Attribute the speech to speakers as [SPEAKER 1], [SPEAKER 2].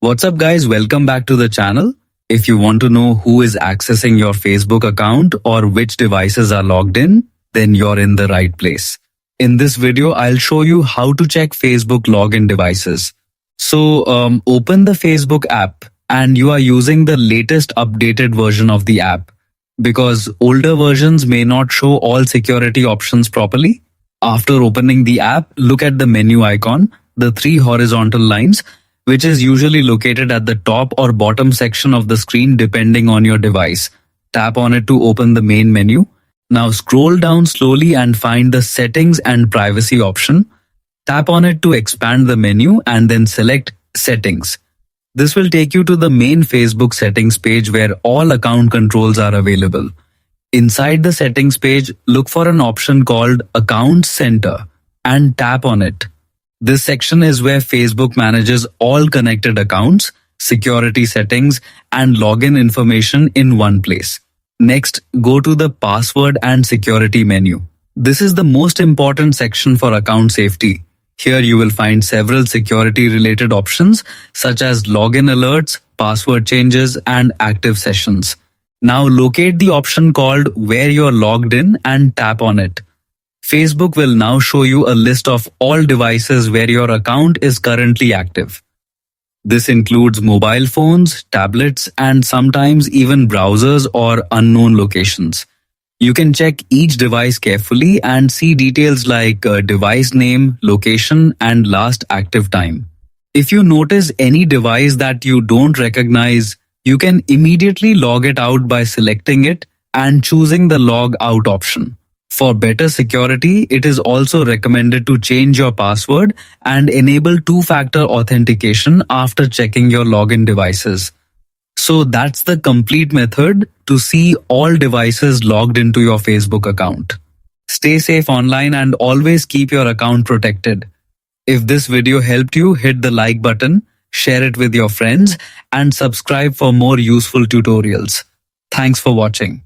[SPEAKER 1] What's up guys, welcome back to the channel. If you want to know who is accessing your Facebook account or which devices are logged in, then you're in the right place. In this video, I'll show you how to check Facebook login devices. So open the Facebook app and you are using the latest updated version of the app because older versions may not show all security options properly. After opening the app, look at the menu icon, the three horizontal lines, which is usually located at the top or bottom section of the screen depending on your device. Tap on it to open the main menu. Now scroll down slowly and find the Settings and Privacy option. Tap on it to expand the menu and then select Settings. This will take you to the main Facebook settings page where all account controls are available. Inside the settings page, look for an option called Account Center and tap on it. This section is where Facebook manages all connected accounts, security settings, and login information in one place. Next, go to the Password and Security menu. This is the most important section for account safety. Here you will find several security-related options such as login alerts, password changes, and active sessions. Now locate the option called Where you're logged in and tap on it. Facebook will now show you a list of all devices where your account is currently active. This includes mobile phones, tablets, and sometimes even browsers or unknown locations. You can check each device carefully and see details like device name, location, and last active time. If you notice any device that you don't recognize, you can immediately log it out by selecting it and choosing the log out option. For better security, it is also recommended to change your password and enable two-factor authentication after checking your login devices. So that's the complete method to see all devices logged into your Facebook account. Stay safe online and always keep your account protected. If this video helped you, hit the like button, share it with your friends, and subscribe for more useful tutorials. Thanks for watching.